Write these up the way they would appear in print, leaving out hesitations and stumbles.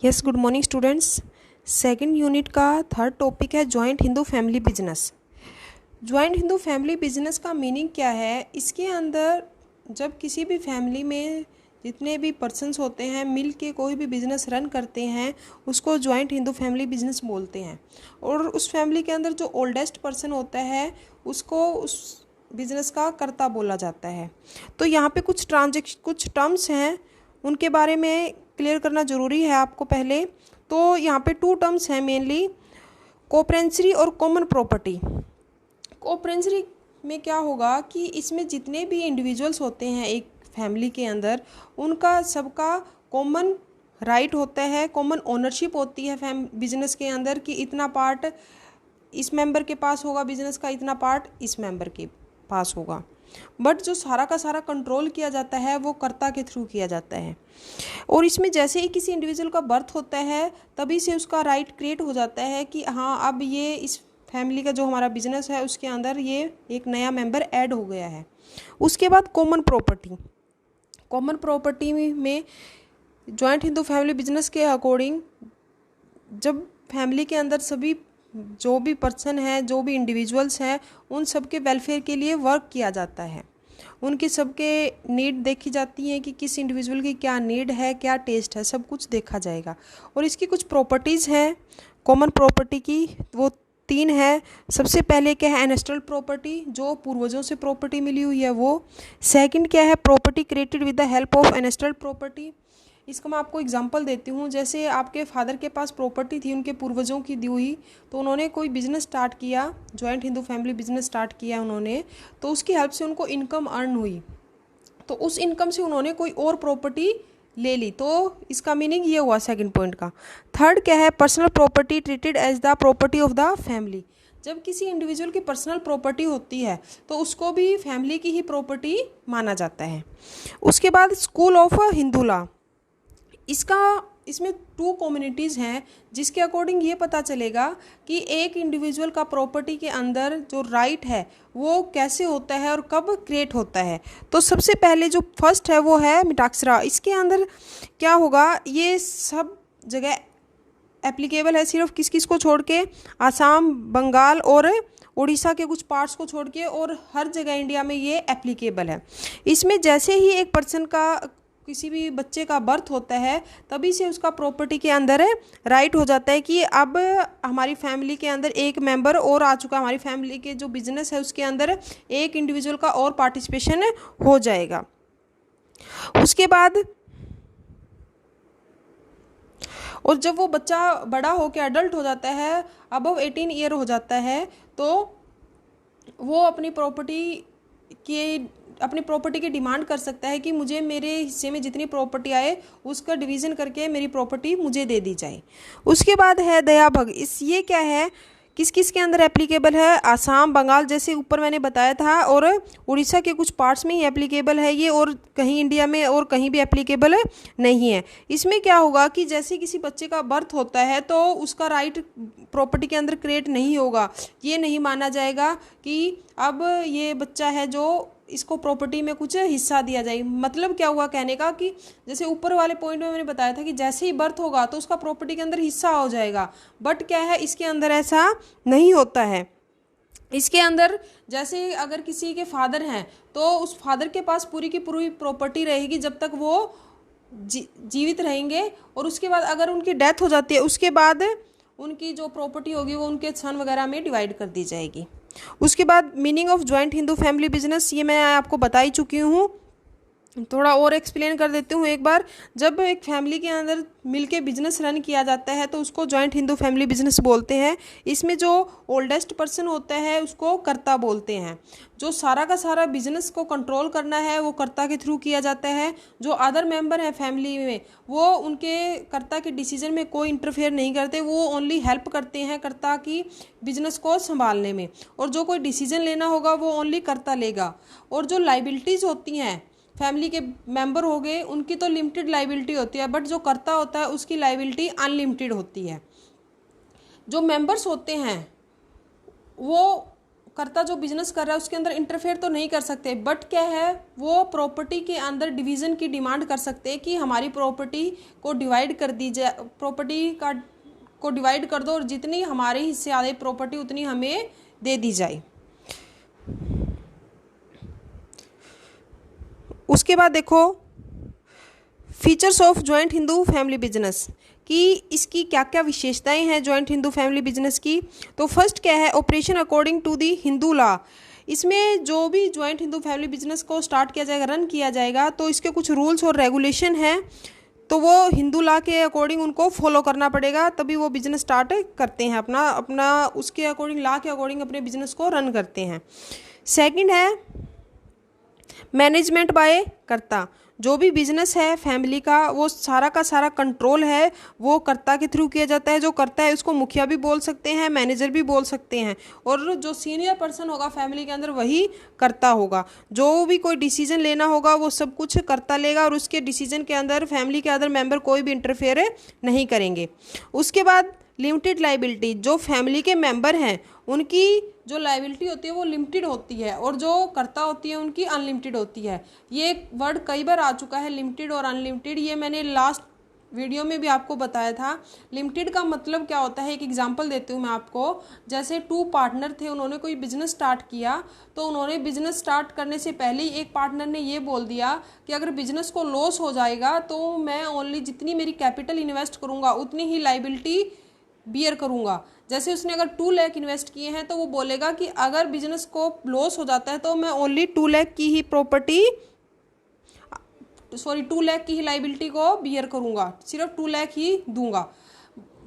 Yes, good morning students. Second unit का third topic है joint Hindu family business. Joint Hindu family business का meaning क्या है? इसके अंदर जब किसी भी फैमिली में जितने भी पर्सन्स होते हैं मिल के कोई भी बिज़नेस रन करते हैं उसको जॉइंट हिंदू फैमिली बिजनेस बोलते हैं। और उस फैमिली के अंदर जो ओल्डेस्ट पर्सन होता है उसको उस बिज़नेस का कर्ता बोला जाता है। तो यहाँ पे कुछ टर्म्स हैं, उनके बारे में क्लियर करना ज़रूरी है आपको पहले। तो यहाँ पे टू टर्म्स हैं मेनली, कोऑपरेंसरी और कॉमन प्रॉपर्टी। कोऑपरेंसरी में क्या होगा कि इसमें जितने भी इंडिविजुअल्स होते हैं एक फैमिली के अंदर उनका सबका कॉमन राइट होता है, कॉमन ओनरशिप होती है बिजनेस के अंदर कि इतना पार्ट इस मेंबर के पास होगा बिजनेस का, इतना पार्ट इस मेंबर के पास होगा। बट जो सारा का सारा कंट्रोल किया जाता है वो कर्ता के थ्रू किया जाता है। और इसमें जैसे ही किसी इंडिविजुअल का बर्थ होता है तभी से उसका राइट क्रिएट हो जाता है कि हाँ अब ये इस फैमिली का जो हमारा बिजनेस है उसके अंदर ये एक नया मेंबर ऐड हो गया है। उसके बाद कॉमन प्रॉपर्टी में जॉइंट हिंदू फैमिली बिजनेस के अकॉर्डिंग जब फैमिली के अंदर सभी जो भी पर्सन है, जो भी इंडिविजुअल्स हैं, उन सब के वेलफेयर के लिए वर्क किया जाता है। उनकी सबके नीड देखी जाती है कि किस इंडिविजुअल की क्या नीड है, क्या टेस्ट है, सब कुछ देखा जाएगा। और इसकी कुछ प्रॉपर्टीज़ हैं कॉमन प्रॉपर्टी की, वो 3 है। सबसे पहले क्या है? एनेस्ट्रल प्रॉपर्टी, जो पूर्वजों से प्रॉपर्टी मिली हुई है वो। सेकंड क्या है? Property created with the help of ancestral property. इसका मैं आपको एग्जांपल देती हूँ। जैसे आपके फादर के पास प्रॉपर्टी थी उनके पूर्वजों की दी हुई, तो उन्होंने कोई बिज़नेस स्टार्ट किया, joint Hindu family business start किया उन्होंने, तो उसकी हेल्प से उनको इनकम अर्न हुई, तो उस इनकम से उन्होंने कोई और प्रॉपर्टी ले ली। तो इसका मीनिंग ये हुआ सेकंड पॉइंट का। थर्ड क्या है? Personal property treated as the property of the family. जब किसी इंडिविजुअल की पर्सनल प्रॉपर्टी होती है तो उसको भी फैमिली की ही प्रॉपर्टी माना जाता है। उसके बाद स्कूल ऑफ हिंदू लॉ, इसमें 2 कम्युनिटीज़ हैं जिसके अकॉर्डिंग ये पता चलेगा कि एक इंडिविजुअल का प्रॉपर्टी के अंदर जो राइट है वो कैसे होता है और कब क्रिएट होता है। तो सबसे पहले जो फर्स्ट है वो है मिताक्षरा। इसके अंदर क्या होगा? ये सब जगह एप्लीकेबल है, सिर्फ किस किस को छोड़ के, आसाम, बंगाल और उड़ीसा के कुछ पार्ट्स को छोड़ के, और हर जगह इंडिया में ये एप्लीकेबल है। इसमें जैसे ही एक पर्सन का, किसी भी बच्चे का बर्थ होता है तभी से उसका प्रॉपर्टी के अंदर राइट हो जाता है कि अब हमारी फैमिली के अंदर एक मेंबर और आ चुका, हमारी फैमिली के जो बिजनेस है उसके अंदर एक इंडिविजुअल का और पार्टिसिपेशन हो जाएगा। उसके बाद और जब वो बच्चा बड़ा होकर अडल्ट हो जाता है, अबव 18 ईयर हो जाता है, तो वो अपनी प्रॉपर्टी की डिमांड कर सकता है कि मुझे मेरे हिस्से में जितनी प्रॉपर्टी आए उसका डिवीज़न करके मेरी प्रॉपर्टी मुझे दे दी जाए। उसके बाद है दया भग। ये क्या है? किस किस के अंदर एप्लीकेबल है? आसाम, बंगाल, जैसे ऊपर मैंने बताया था, और उड़ीसा के कुछ पार्ट्स में ही एप्लीकेबल है ये, और कहीं इंडिया में और कहीं भी एप्लीकेबल नहीं है। इसमें क्या होगा कि जैसे किसी बच्चे का बर्थ होता है तो उसका राइट प्रॉपर्टी के अंदर क्रिएट नहीं होगा। ये नहीं माना जाएगा कि अब ये बच्चा है जो इसको प्रॉपर्टी में कुछ हिस्सा दिया जाए। मतलब क्या हुआ कहने का कि जैसे ऊपर वाले पॉइंट में मैंने बताया था कि जैसे ही बर्थ होगा तो उसका प्रॉपर्टी के अंदर हिस्सा हो जाएगा, बट क्या है इसके अंदर ऐसा नहीं होता है। इसके अंदर जैसे अगर किसी के फादर हैं तो उस फादर के पास पूरी की पूरी प्रॉपर्टी रहेगी जब तक वो जीवित रहेंगे, और उसके बाद अगर उनकी डेथ हो जाती है उसके बाद उनकी जो प्रॉपर्टी होगी वो उनके सन वगैरह में डिवाइड कर दी जाएगी। उसके बाद meaning of joint Hindu family business, ये मैं आपको बता ही चुकी हूँ, थोड़ा और एक्सप्लेन कर देती हूँ एक बार। जब एक फैमिली के अंदर मिलके बिजनेस रन किया जाता है तो उसको जॉइंट हिंदू फैमिली बिजनेस बोलते हैं। इसमें जो ओल्डेस्ट पर्सन होता है उसको कर्ता बोलते हैं। जो सारा का सारा बिजनेस को कंट्रोल करना है वो कर्ता के थ्रू किया जाता है। जो अदर मेंबर हैं फैमिली में वो उनके कर्ता के डिसीजन में कोई इंटरफेयर नहीं करते, वो ओनली हेल्प करते हैं कर्ता की बिजनेस को संभालने में, और जो कोई डिसीजन लेना होगा वो ओनली कर्ता लेगा। और जो लाइबिलिटीज़ होती हैं फैमिली के मेंबर हो गए उनकी तो लिमिटेड लाइबिलिटी होती है, बट जो कर्ता होता है उसकी लाइबिलिटी अनलिमिटेड होती है। जो मेंबर्स होते हैं वो कर्ता जो बिजनेस कर रहा है उसके अंदर इंटरफेयर तो नहीं कर सकते, बट क्या है वो प्रॉपर्टी के अंदर डिवीज़न की डिमांड कर सकते हैं कि हमारी प्रॉपर्टी को डिवाइड कर दी जाए, प्रॉपर्टी को डिवाइड कर दो और जितनी हमारे हिस्से आ रही प्रॉपर्टी उतनी हमें दे दी जाए। उसके बाद देखो features of joint Hindu family business कि इसकी क्या क्या विशेषताएं हैं जॉइंट हिंदू फैमिली बिजनेस की। तो फर्स्ट क्या है, operation according to the Hindu law. इसमें जो भी जॉइंट हिंदू फैमिली बिजनेस को स्टार्ट किया जाएगा, रन किया जाएगा, तो इसके कुछ रूल्स और रेगुलेशन हैं, तो वो हिंदू लॉ के अकॉर्डिंग उनको फॉलो करना पड़ेगा, तभी वो बिजनेस स्टार्ट करते हैं, अपना उसके अकॉर्डिंग, लॉ के अकॉर्डिंग अपने बिजनेस को रन करते हैं। सेकंड है मैनेजमेंट बाय कर्ता। जो भी बिजनेस है फैमिली का वो सारा का सारा कंट्रोल है वो कर्ता के थ्रू किया जाता है। जो कर्ता है उसको मुखिया भी बोल सकते हैं, मैनेजर भी बोल सकते हैं, और जो सीनियर पर्सन होगा फैमिली के अंदर वही कर्ता होगा। जो भी कोई डिसीजन लेना होगा वो सब कुछ कर्ता लेगा और उसके डिसीजन के अंदर फैमिली के अदर मेंबर कोई भी इंटरफेयर नहीं करेंगे। उसके बाद लिमिटेड लाइबिलिटी, जो फैमिली के मेंबर हैं उनकी जो लाइबिलिटी होती है वो लिमिटेड होती है और जो कर्ता होती है उनकी अनलिमिटेड होती है। ये वर्ड कई बार आ चुका है, लिमिटेड और अनलिमिटेड, ये मैंने लास्ट वीडियो में भी आपको बताया था। लिमिटेड का मतलब क्या होता है, एक एग्जांपल देती हूँ मैं आपको। जैसे 2 पार्टनर थे, उन्होंने कोई बिजनेस स्टार्ट किया, तो उन्होंने बिजनेस स्टार्ट करने से पहले ही एक पार्टनर ने ये बोल दिया कि अगर बिजनेस को लॉस हो जाएगा तो मैं ओनली जितनी मेरी कैपिटल इन्वेस्ट करूँगा उतनी ही लाइबिलिटी बियर करूँगा। जैसे उसने अगर 2 लाख इन्वेस्ट किए हैं तो वो बोलेगा कि अगर बिजनेस को लॉस हो जाता है तो मैं ओनली 2 लाख की ही 2 लाख की ही लाइबिलिटी को बियर करूँगा, सिर्फ 2 लाख ही दूंगा।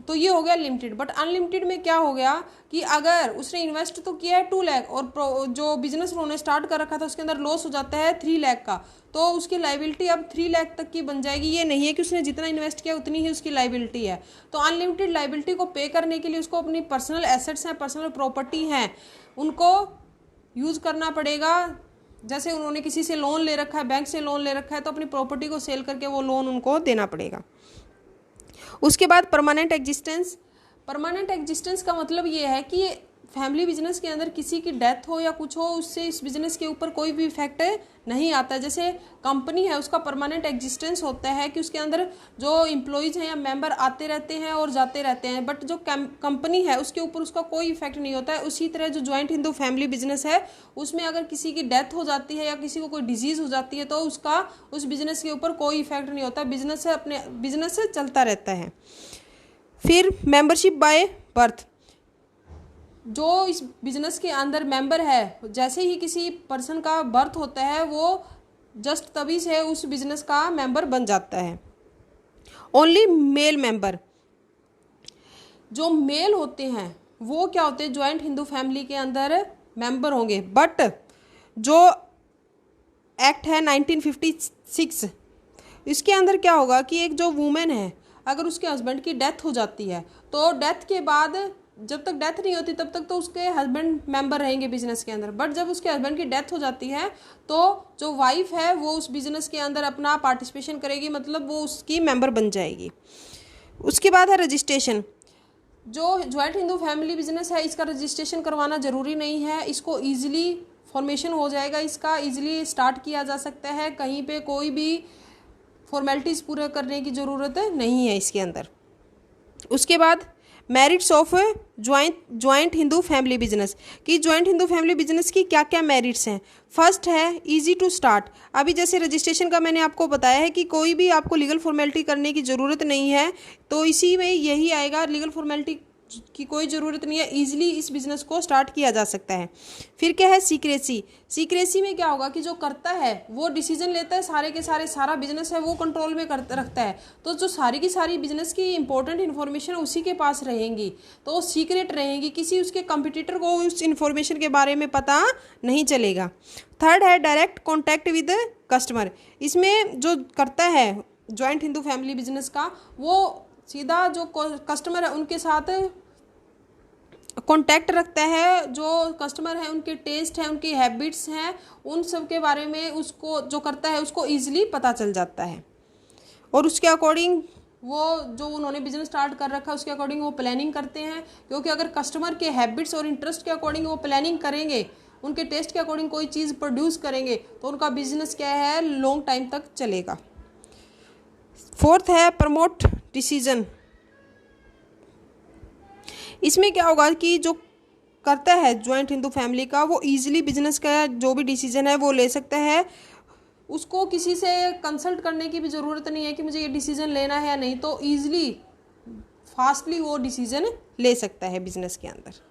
तो ये हो गया लिमिटेड। बट अनलिमिटेड में क्या हो गया कि अगर उसने इन्वेस्ट तो किया है 2 लाख और जो बिजनेस उन्होंने स्टार्ट कर रखा था उसके अंदर लॉस हो जाता है 3 लाख का, तो उसकी लाइबिलिटी अब 3 लाख तक की बन जाएगी। ये नहीं है कि उसने जितना इन्वेस्ट किया उतनी ही उसकी लाइबिलिटी है। तो अनलिमिटेड लाइबिलिटी को पे करने के लिए उसको अपनी पर्सनल एसेट्स हैं, पर्सनल प्रॉपर्टी हैं, उनको यूज़ करना पड़ेगा। जैसे उन्होंने किसी से लोन ले रखा है, बैंक से लोन ले रखा है, तो अपनी प्रॉपर्टी को सेल करके वो लोन उनको देना पड़ेगा। उसके बाद परमानेंट एग्जिस्टेंस। परमानेंट एग्जिस्टेंस का मतलब ये है कि फैमिली बिजनेस के अंदर किसी की डेथ हो या कुछ हो, उससे इस बिजनेस के ऊपर कोई भी इफेक्ट नहीं आता। जैसे कंपनी है उसका परमानेंट एग्जिस्टेंस होता है कि उसके अंदर जो एम्प्लॉयज़ हैं या मेंबर आते रहते हैं और जाते रहते हैं, बट जो कंपनी है उसके ऊपर उसका कोई इफेक्ट नहीं होता है। उसी तरह जो जॉइंट हिंदू फैमिली बिजनेस है उसमें अगर किसी की डेथ हो जाती है या किसी को कोई डिजीज़ हो जाती है तो उसका उस बिजनेस के ऊपर कोई इफेक्ट नहीं होता, बिजनेस से अपने बिजनेस से चलता रहता है। फिर मेंबरशिप बाय बर्थ। जो इस बिजनेस के अंदर मेंबर है, जैसे ही किसी पर्सन का बर्थ होता है वो जस्ट तभी से उस बिजनेस का मेंबर बन जाता है। ओनली मेल मेंबर, जो मेल होते हैं वो क्या होते हैं, जॉइंट हिंदू फैमिली के अंदर मेंबर होंगे। बट जो एक्ट है 1956, इसके अंदर क्या होगा कि एक जो वुमेन है अगर उसके हस्बैंड की डेथ हो जाती है तो डेथ के बाद जब तक डेथ नहीं होती तब तक तो उसके हस्बैंड मेंबर रहेंगे बिजनेस के अंदर। बट जब उसके हस्बैंड की डेथ हो जाती है तो जो वाइफ है वो उस बिजनेस के अंदर अपना पार्टिसिपेशन करेगी, मतलब वो उसकी मेंबर बन जाएगी। उसके बाद है रजिस्ट्रेशन। जो जॉइंट हिंदू फैमिली बिजनेस है इसका रजिस्ट्रेशन करवाना ज़रूरी नहीं है, इसको ईजिली फॉर्मेशन हो जाएगा, इसका ईजिली स्टार्ट किया जा सकता है, कहीं पे कोई भी फॉर्मेलिटीज़ पूरा करने की ज़रूरत नहीं है इसके अंदर। उसके बाद merits of joint Hindu family business कि जॉइंट हिंदू फैमिली बिजनेस की क्या क्या मेरिट्स हैं। फर्स्ट है इजी टू स्टार्ट। अभी जैसे रजिस्ट्रेशन का मैंने आपको बताया है कि कोई भी आपको लीगल फॉर्मेलिटी करने की ज़रूरत नहीं है, तो इसी में यही आएगा, लीगल फॉर्मेलिटी की कोई ज़रूरत नहीं है, ईजिली इस बिज़नेस को स्टार्ट किया जा सकता है। फिर क्या है सीक्रेसी। सीक्रेसी में क्या होगा कि जो करता है वो डिसीजन लेता है, सारे के सारे सारा बिजनेस है वो कंट्रोल में रखता है, तो जो सारी की सारी बिजनेस की इंपॉर्टेंट इन्फॉर्मेशन उसी के पास रहेंगी, तो वो सीक्रेट रहेंगी, किसी उसके कंपटीटर को उस इन्फॉर्मेशन के बारे में पता नहीं चलेगा। थर्ड है डायरेक्ट कॉन्टैक्ट विद कस्टमर। इसमें जो करता है जॉइंट हिंदू फैमिली बिजनेस का वो सीधा जो कस्टमर है उनके साथ कांटेक्ट रखता है, जो कस्टमर है उनके टेस्ट है, उनकी हैबिट्स हैं, उन सब के बारे में उसको जो करता है उसको ईजिली पता चल जाता है और उसके अकॉर्डिंग वो जो उन्होंने बिजनेस स्टार्ट कर रखा है उसके अकॉर्डिंग वो प्लानिंग करते हैं, क्योंकि अगर कस्टमर के हैबिट्स और इंटरेस्ट के अकॉर्डिंग वो प्लानिंग करेंगे, उनके टेस्ट के अकॉर्डिंग कोई चीज़ प्रोड्यूस करेंगे, तो उनका बिजनेस क्या है, लॉन्ग टाइम तक चलेगा। फोर्थ है प्रमोट डिसीजन। इसमें क्या होगा कि जो करता है ज्वाइंट हिंदू फैमिली का, वो इजीली बिजनेस का जो भी डिसीजन है वो ले सकता है। उसको किसी से कंसल्ट करने की भी ज़रूरत नहीं है कि मुझे ये डिसीजन लेना है या नहीं, तो ईजिली फास्टली वो डिसीजन ले सकता है बिजनेस के अंदर।